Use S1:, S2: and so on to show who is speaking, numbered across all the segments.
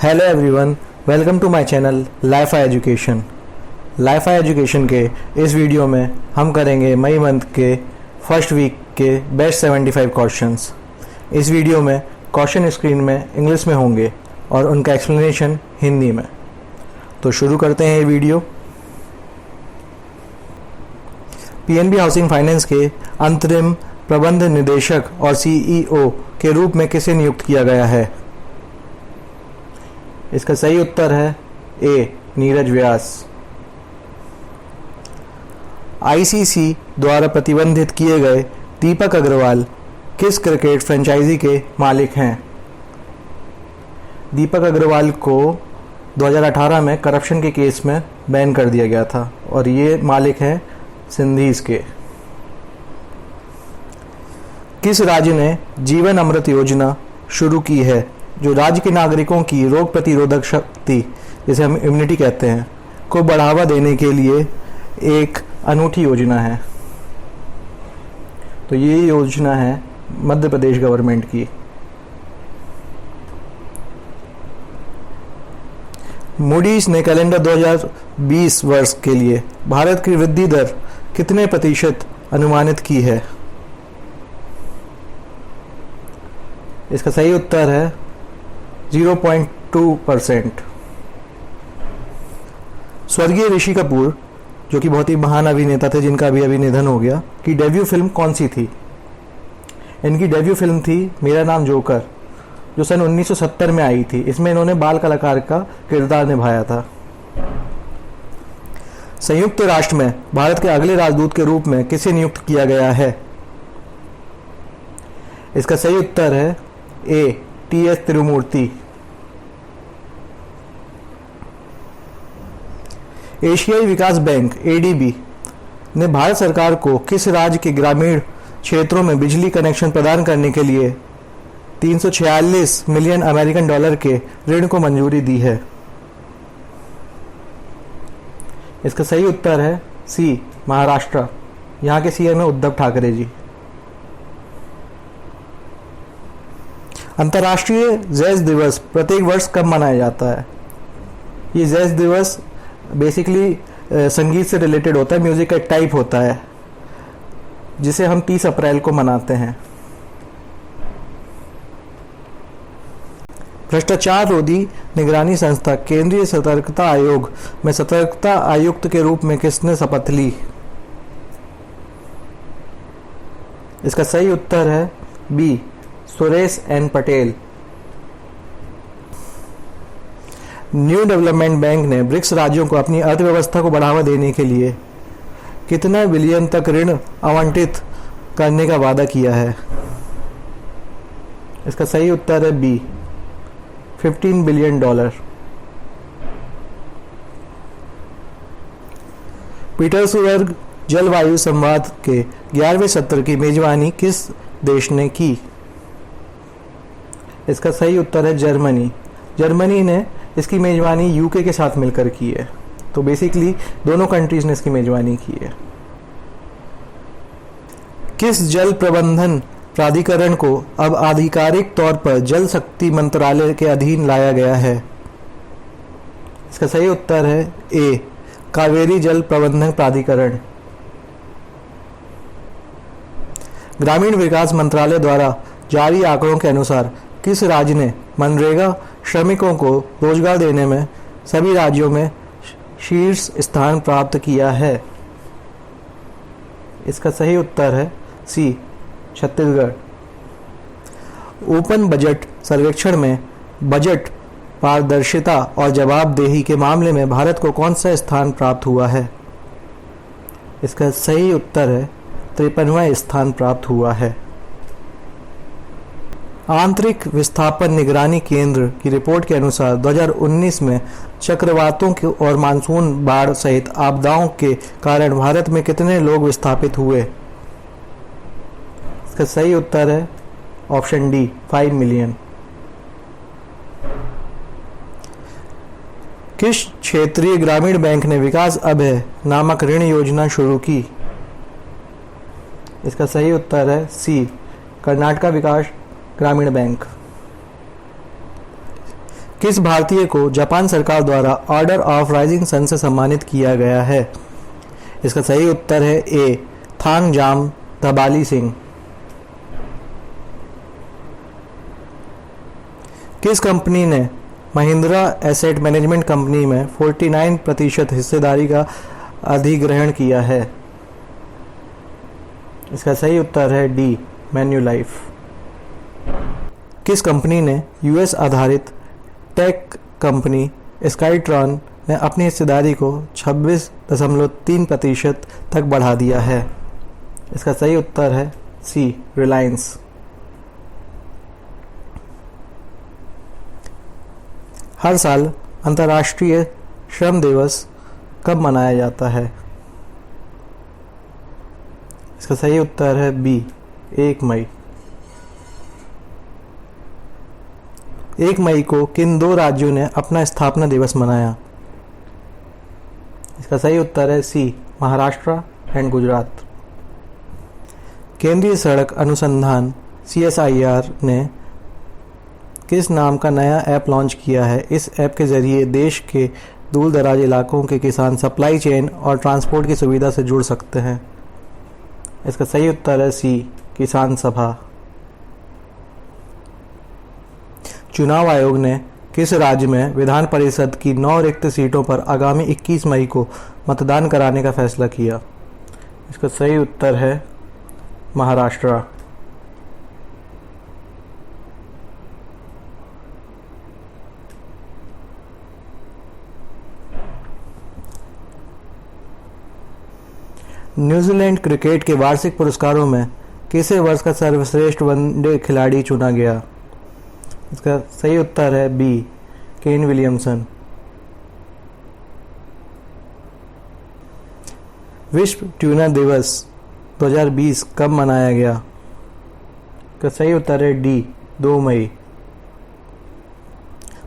S1: Hello everyone, welcome to my channel Lifai education. Lifai education के इस video में हम करेंगे मई मंथ के फर्स्ट वीक के बेस्ट 75 क्वेश्चंस। इस वीडियो में क्वेश्चन स्क्रीन में इंग्लिश में होंगे और उनका एक्सप्लेनेशन हिंदी में। तो शुरू करते हैं ये वीडियो। पीएनबी हाउसिंग फाइनेंस के अंतरिम प्रबंध निदेशक और सीईओ के रूप में किसे नियुक्त किया गया है? इसका सही उत्तर है ए, नीरज व्यास। आईसीसी द्वारा प्रतिबंधित किए गए दीपक अग्रवाल किस क्रिकेट फ्रेंचाइजी के मालिक हैं? दीपक अग्रवाल को 2018 में करप्शन के केस में बैन कर दिया गया था और ये मालिक हैं सिंधीज के। किस राज्य ने जीवन अमृत योजना शुरू की है, जो राज्य के नागरिकों की रोग प्रतिरोधक शक्ति, जिसे हम इम्यूनिटी कहते हैं, को बढ़ावा देने के लिए एक अनूठी योजना है? तो ये योजना है मध्य प्रदेश गवर्नमेंट की। मूडीज ने कैलेंडर 2020 वर्ष के लिए भारत की वृद्धि दर कितने प्रतिशत अनुमानित की है? इसका सही उत्तर है 0.2%। स्वर्गीय ऋषि कपूर, जो कि बहुत ही महान अभिनेता थे जिनका अभी निधन हो गया, की डेब्यू फिल्म कौन सी थी? इनकी डेब्यू फिल्म थी मेरा नाम जोकर, जो सन 1970 में आई थी। इसमें इन्होंने बाल कलाकार का किरदार निभाया था। संयुक्त राष्ट्र में भारत के अगले राजदूत के रूप में किसे नियुक्त किया गया है? इसका सही उत्तर है ए, टी.एस. तिरुमूर्ति। एशियाई विकास बैंक एडीबी ने भारत सरकार को किस राज्य के ग्रामीण क्षेत्रों में बिजली कनेक्शन प्रदान करने के लिए 346 मिलियन अमेरिकन डॉलर के ऋण को मंजूरी दी है? इसका सही उत्तर है सी, महाराष्ट्र। यहाँ के सीएम है उद्धव ठाकरे जी। अंतर्राष्ट्रीय जैज़ दिवस प्रत्येक वर्ष कब मनाया जाता है? ये जैज़ दिवस बेसिकली संगीत से रिलेटेड होता है, म्यूजिक का एक टाइप होता है जिसे हम 30 अप्रैल को मनाते हैं। भ्रष्टाचार रोधी निगरानी संस्था केंद्रीय सतर्कता आयोग में सतर्कता आयुक्त के रूप में किसने शपथ ली? इसका सही उत्तर है B, Suresh N Patel. New development bank ने ब्रिक्स राज्यों को अपनी अर्थव्यवस्था को बढ़ावा देने के लिए कितना बिलियन तक ऋण आवंटित करने का वादा किया है? इसका सही उत्तर है बी, 15 बिलियन डॉलर। पीटर्सबर्ग जलवायु संवाद के 11वें सत्र की मेजबानी किस देश ने की? इसका सही उत्तर है जर्मनी। जर्मनी ने इसकी मेजबानी यूके के साथ मिलकर की है। तो बेसिकली दोनों कंट्रीज ने इसकी मेजबानी की है। किस जल प्रबंधन प्राधिकरण को अब आधिकारिक तौर पर जल शक्ति मंत्रालय के अधीन लाया गया है? इसका सही उत्तर है ए, कावेरी जल प्रबंधन प्राधिकरण। ग्रामीण विकास मंत्रालय द्वारा जारी आंकड़ों के अनुसार किस राज्य ने मनरेगा श्रमिकों को रोजगार देने में सभी राज्यों में शीर्ष स्थान प्राप्त किया है? इसका सही उत्तर है सी, छत्तीसगढ़। ओपन बजट सर्वेक्षण में बजट पारदर्शिता और जवाबदेही के मामले में भारत को कौन सा स्थान प्राप्त हुआ है? इसका सही उत्तर है 53वां स्थान प्राप्त हुआ है। आंतरिक विस्थापन निगरानी केंद्र की रिपोर्ट के अनुसार 2019 में चक्रवातों के और मानसून, बाढ़ सहित आपदाओं के कारण भारत में कितने लोग विस्थापित हुए? इसका सही उत्तर है ऑप्शन डी, 5 मिलियन। किस क्षेत्रीय ग्रामीण बैंक ने विकास अब है नामक ऋण योजना शुरू की? इसका सही उत्तर है सी, कर्नाटका विकास ग्रामीण बैंक। किस भारतीय को जापान सरकार द्वारा ऑर्डर ऑफ राइजिंग सन से सम्मानित किया गया है? इसका सही उत्तर है ए. थांगजाम तबाली सिंह। किस कंपनी ने महिंद्रा एसेट मैनेजमेंट कंपनी में 49% हिस्सेदारी का अधिग्रहण किया है? इसका सही उत्तर है डी. मैन्युलाइफ। किस कंपनी ने यूएस आधारित टेक कंपनी स्काईट्रॉन में अपनी हिस्सेदारी को 26.3% तक बढ़ा दिया है? इसका सही उत्तर है सी. रिलायंस। हर साल अंतर्राष्ट्रीय श्रम दिवस कब मनाया जाता है? इसका सही उत्तर है बी. 1 मई। 1 मई को किन 2 राज्यों ने अपना स्थापना दिवस मनाया? इसका सही उत्तर है सी. महाराष्ट्र एंड गुजरात। केंद्रीय सड़क अनुसंधान CSIR ने किस नाम का नया ऐप लॉन्च किया है? इस ऐप के जरिए देश के दूर दराज इलाकों के किसान सप्लाई चेन और ट्रांसपोर्ट की सुविधा से जुड़ सकते हैं। इसका सही उत्तर है सी. किसान सभा। चुनाव आयोग ने किस राज्य में विधान परिषद की 9 रिक्त सीटों पर आगामी 21 मई को मतदान कराने का फैसला किया? इसका सही उत्तर है महाराष्ट्र। न्यूजीलैंड क्रिकेट के वार्षिक पुरस्कारों में किसे वर्ष का सर्वश्रेष्ठ वनडे खिलाड़ी चुना गया? इसका सही उत्तर है बी. Kane Williamson. विश्व ट्यूना दिवस 2020 कब मनाया गया? इसका सही उत्तर है डी. 2 मई।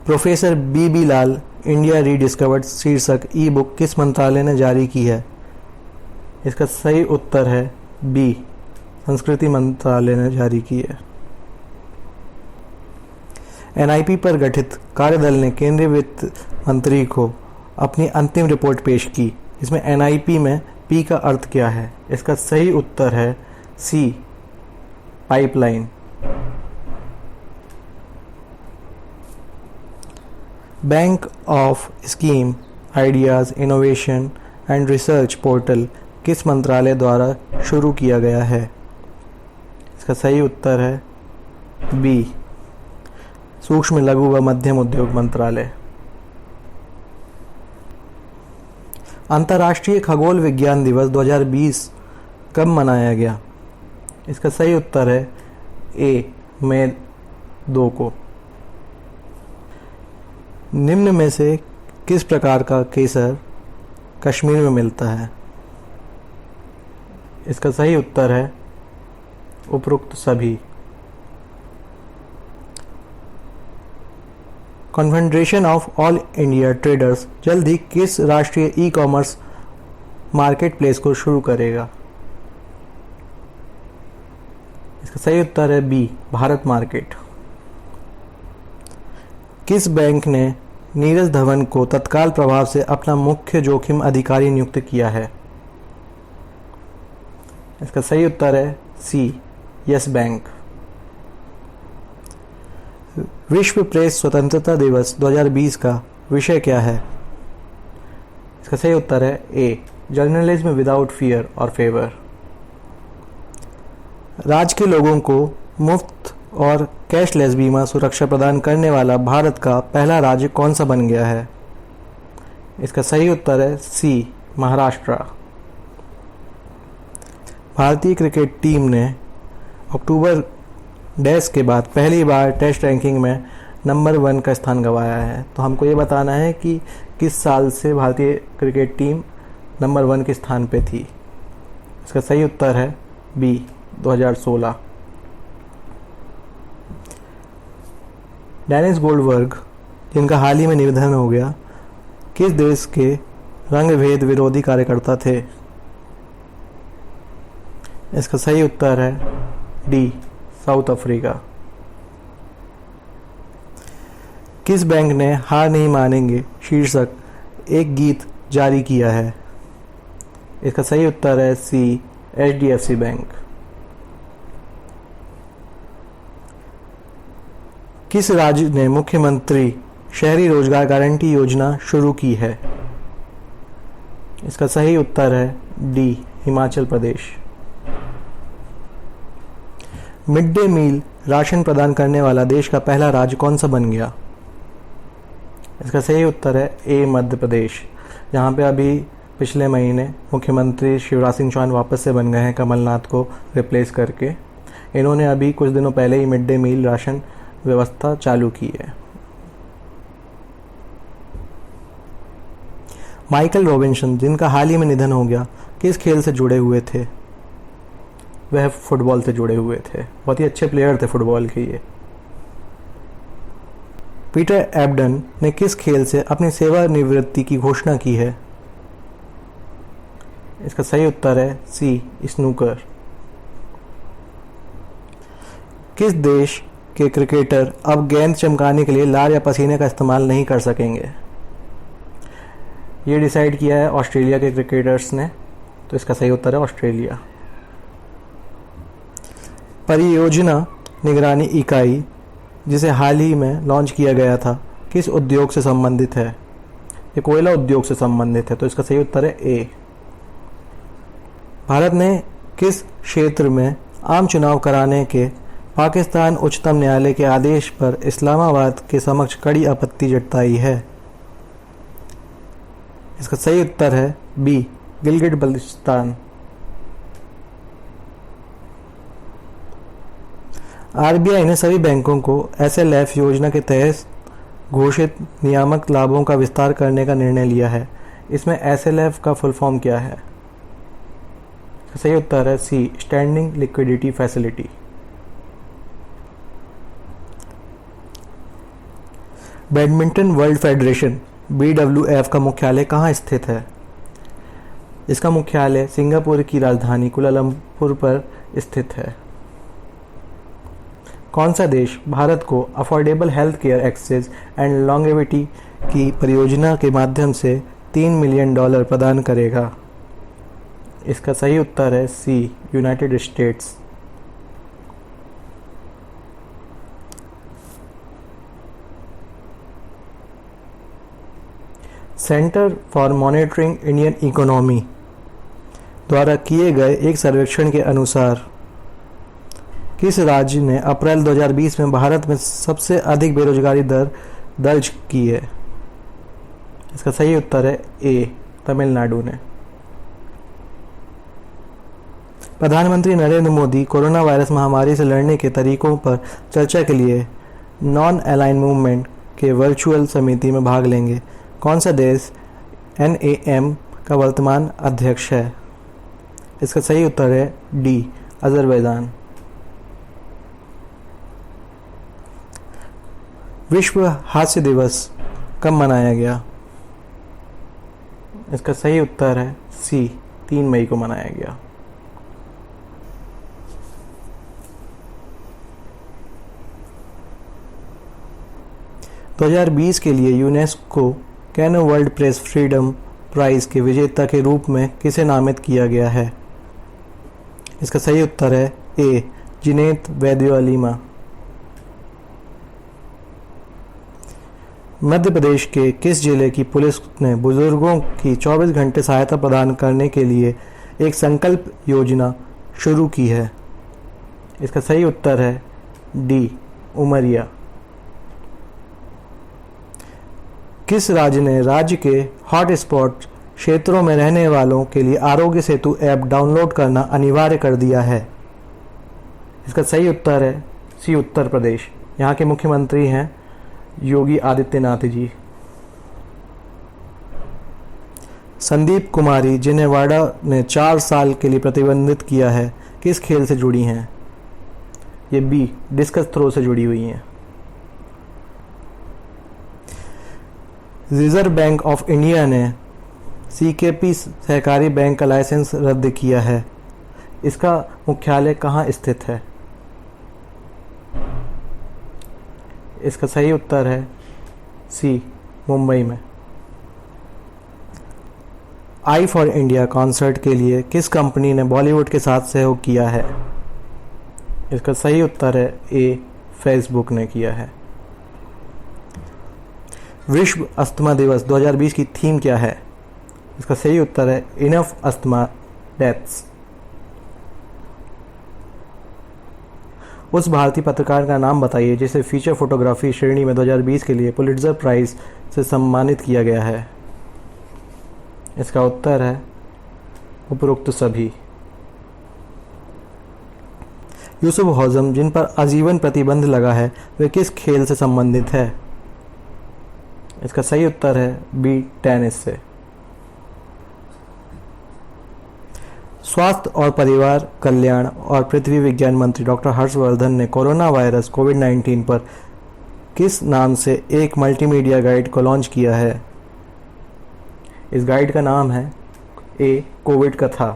S1: प्रोफेसर BB लाल इंडिया रीडिस्कवर्ड शीर्षक ई बुक किस मंत्रालय ने जारी की है? इसका सही उत्तर है बी. संस्कृति मंत्रालय ने जारी की है। NIP पर गठित कार्यदल ने केंद्रीय वित्त मंत्री को अपनी अंतिम रिपोर्ट पेश की। इसमें NIP में P का अर्थ क्या है? इसका सही उत्तर है C. Pipeline. Bank of scheme ideas innovation and research portal किस मंत्रालय द्वारा शुरू किया गया है? इसका सही उत्तर है बी. सूक्ष्म लघु व मध्यम उद्योग मंत्रालय। अंतर्राष्ट्रीय खगोल विज्ञान दिवस 2020 कब मनाया गया? इसका सही उत्तर है ए. मई 2 को। निम्न में से किस प्रकार का केसर कश्मीर में मिलता है? इसका सही उत्तर है उपरोक्त सभी। Confederation of all India traders जल्द ही किस राष्ट्रीय ई-कॉमर्स मार्केट प्लेस को शुरू करेगा? इसका सही उत्तर है बी. भारत मार्केट। किस बैंक ने नीरज धवन को तत्काल प्रभाव से अपना मुख्य जोखिम अधिकारी नियुक्त किया है? इसका सही उत्तर है सी. Yes bank. विश्व प्रेस स्वतंत्रता दिवस 2020 का विषय क्या है? इसका सही उत्तर है ए. जर्नलिज्म विदाउट फियर और फेवर। राज्य के लोगों को मुफ्त और कैशलेस बीमा सुरक्षा प्रदान करने वाला भारत का पहला राज्य कौन सा बन गया है? इसका सही उत्तर है सी. महाराष्ट्र। भारतीय क्रिकेट टीम ने अक्टूबर डैश के बाद पहली बार टेस्ट रैंकिंग में नंबर 1 का स्थान गंवाया है। तो हमको ये बताना है कि किस साल से भारतीय क्रिकेट टीम नंबर 1 के स्थान पे थी। इसका सही उत्तर है बी. 2016। डेनिस गोल्डबर्ग, जिनका हाल ही में निधन हो गया, किस देश के रंग भेद विरोधी कार्यकर्ता थे? इसका सही उत्तर है डी. South Africa. किस बैंक ने हार नहीं मानेंगे शीर्षक एक गीत जारी किया है? इसका सही उत्तर है सी, HDFC बैंक। किस राज्य ने मुख्यमंत्री शहरी रोजगार गारंटी योजना शुरू की है? इसका सही उत्तर है D, Himachal Pradesh. Mid day meal ration प्रदान करने वाला देश का पहला राज्य कौन सा बन गया? इसका सही उत्तर है ए, मध्य प्रदेश, जहाँ पे अभी पिछले महीने मुख्यमंत्री शिवराज सिंह चौहान वापस से बन गए हैं कमलनाथ को रिप्लेस करके। इन्होंने अभी कुछ दिनों पहले ही मिड डे मील राशन व्यवस्था चालू की है। माइकल रॉबिन्सन, जिनका हाल ही में निधन हो गया, किस खेल से जुड़े हुए थे? वह फुटबॉल से जुड़े हुए थे। बहुत ही अच्छे प्लेयर थे फुटबॉल के ये। पीटर एब्डन ने किस खेल से अपनी सेवानिवृत्ति की घोषणा की है? इसका सही उत्तर है सी, स्नूकर। किस देश के क्रिकेटर अब गेंद चमकाने के लिए लार या पसीने का इस्तेमाल नहीं कर सकेंगे? ये डिसाइड किया है ऑस्ट्रेलिया के क्रिकेटर्स ने, तो इसका सही उत्तर है ऑस्ट्रेलिया। परियोजना निगरानी इकाई जिसे हाल ही में लॉन्च किया गया था, किस उद्योग से संबंधित है? ये कोयला उद्योग से संबंधित है, तो इसका सही उत्तर है ए। भारत ने किस क्षेत्र में आम चुनाव कराने के पाकिस्तान उच्चतम न्यायालय के आदेश पर इस्लामाबाद के समक्ष कड़ी आपत्ति जताई है? इसका सही उत्तर है बी, गिलगिट बल्तिस्तान। आरबीआई ने सभी बैंकों को SLF योजना के तहत घोषित नियामक लाभों का विस्तार करने का निर्णय लिया है। इसमें SLF का फुल फॉर्म क्या है? सही उत्तर है C, standing liquidity facility. Badminton world federation BWF का मुख्यालय कहाँ स्थित है? इसका मुख्यालय सिंगापुर की राजधानी कुलालंपुर पर स्थित है। कौन सा देश भारत को affordable health care access and longevity की परियोजना के माध्यम से $3 मिलियन प्रदान करेगा? इसका सही उत्तर है C, United States. Centre for monitoring Indian economy द्वारा किए गए एक सर्वेक्षण के अनुसार किस राज्य ने अप्रैल 2020 में भारत में सबसे अधिक बेरोजगारी दर दर्ज की है? इसका सही उत्तर है ए, तमिलनाडु ने। प्रधानमंत्री नरेंद्र मोदी कोरोना वायरस महामारी से लड़ने के तरीकों पर चर्चा के लिए नॉन अलाइन मूवमेंट के वर्चुअल समिति में भाग लेंगे। कौन सा देश NAM का वर्तमान अध्यक्ष है? इसका सही उत्तर है डी, अजरबैजान। विश्व हास्य दिवस कब मनाया गया? इसका सही उत्तर है सी, 3 मई को मनाया गया। दो 2020 के लिए UNESCO Cano world press freedom prize के विजेता के रूप में किसे नामित किया गया है? इसका सही उत्तर है ए, जिनेत वैद्योलीमा। मध्य प्रदेश के किस जिले की पुलिस ने बुजुर्गों की 24 घंटे सहायता प्रदान करने के लिए एक संकल्प योजना शुरू की है? इसका सही उत्तर है डी, उमरिया। किस राज्य ने राज्य के हॉटस्पॉट क्षेत्रों में रहने वालों के लिए आरोग्य सेतु ऐप डाउनलोड करना अनिवार्य कर दिया है? इसका सही उत्तर है सी, उत्तर प्रदेश। यहाँ के मुख्यमंत्री हैं योगी आदित्यनाथ जी। संदीप कुमारी, जिन्हें वाडा ने 4 साल के लिए प्रतिबंधित किया है, किस खेल से जुड़ी हैं? ये बी, डिस्कस थ्रो से जुड़ी हुई हैं। रिजर्व बैंक ऑफ इंडिया ने CKP सहकारी बैंक का लाइसेंस रद्द किया है। इसका मुख्यालय कहाँ स्थित है? इसका सही उत्तर है सी मुंबई में। आई फॉर इंडिया कॉन्सर्ट के लिए किस कंपनी ने बॉलीवुड के साथ सहयोग किया है? इसका सही उत्तर है ए फेसबुक ने किया है। विश्व अस्थमा दिवस 2020 की थीम क्या है? इसका सही उत्तर है इनफ अस्थमा डेथ्स। उस भारतीय पत्रकार का नाम बताइए जिसे फीचर फोटोग्राफी श्रेणी में 2020 के लिए पुलिट्जर प्राइज से सम्मानित किया गया है। इसका उत्तर है उपरोक्त सभी। यूसुफ हौजम जिन पर आजीवन प्रतिबंध लगा है वे किस खेल से संबंधित है? इसका सही उत्तर है बी टेनिस से। स्वास्थ्य और परिवार कल्याण और पृथ्वी विज्ञान मंत्री डॉक्टर हर्षवर्धन ने कोरोना वायरस कोविड-19 पर किस नाम से एक मल्टीमीडिया गाइड को लॉन्च किया है? इस गाइड का नाम है ए कोविड कथा।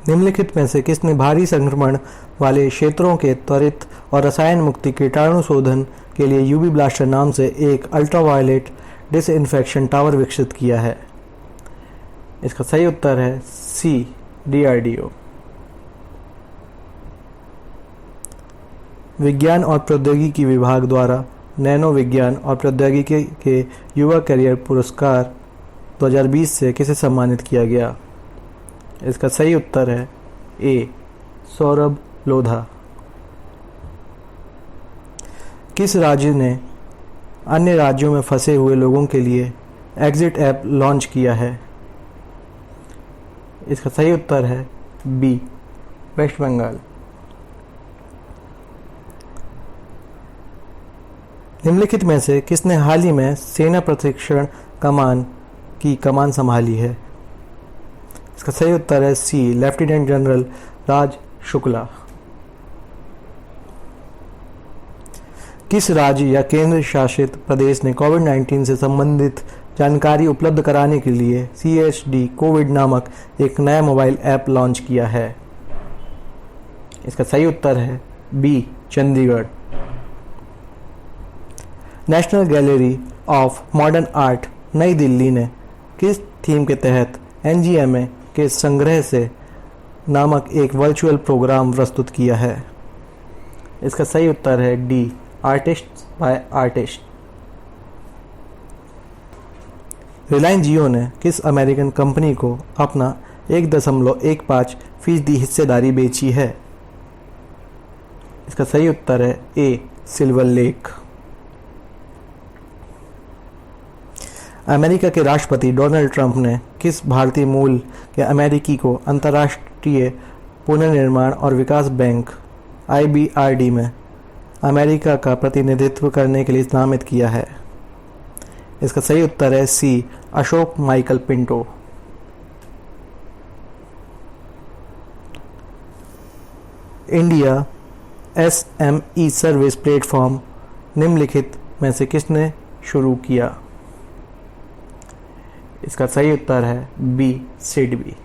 S1: निम्नलिखित में से किसने भारी संक्रमण वाले क्षेत्रों के त्वरित और रसायन मुक्ति कीटाणु शोधन के लिए यूवी ब्लास्टर नाम से एक अल्ट्रावायलेट डिसइंफेक्शन टावर विकसित किया है? इसका सही उत्तर है सी DRDO। विज्ञान और प्रौद्योगिकी विभाग द्वारा नैनो विज्ञान और प्रौद्योगिकी के युवा करियर पुरस्कार 2020 से किसे सम्मानित किया गया? इसका सही उत्तर है ए सौरभ लोधा। किस राज्य ने अन्य राज्यों में फंसे हुए लोगों के लिए एग्जिट ऐप लॉन्च किया है? इसका सही उत्तर है बी वेस्ट बंगाल। निम्नलिखित में से किसने हाल ही में सेना प्रशिक्षण कमान की कमान संभाली है? इसका सही उत्तर है सी लेफ्टिनेंट जनरल राज शुक्ला। किस राज्य या केंद्र शासित प्रदेश ने कोविड-19 से संबंधित जानकारी उपलब्ध कराने के लिए CHD कोविड नामक एक नया मोबाइल ऐप लॉन्च किया है? इसका सही उत्तर है B Chandigarh. National gallery of modern art नई दिल्ली ने किस थीम के तहत NGMA के संग्रह से नामक एक वर्चुअल प्रोग्राम प्रस्तुत किया है? इसका सही उत्तर है D artist by artist. Reliance Jio ने किस अमेरिकन कंपनी को अपना 1.15% हिस्सेदारी बेची है? इसका सही उत्तर है ए सिल्वर लेक। अमेरिका के राष्ट्रपति डोनाल्ड ट्रंप ने किस भारतीय मूल के अमेरिकी को अंतर्राष्ट्रीय पुनर्निर्माण और विकास बैंक IBRD में अमेरिका का प्रतिनिधित्व करने के लिए नामित किया है? इसका सही उत्तर है C Ashok Michael Pinto. India SME service platform निम्नलिखित में से किसने शुरू किया? इसका सही उत्तर है बी सिडबी।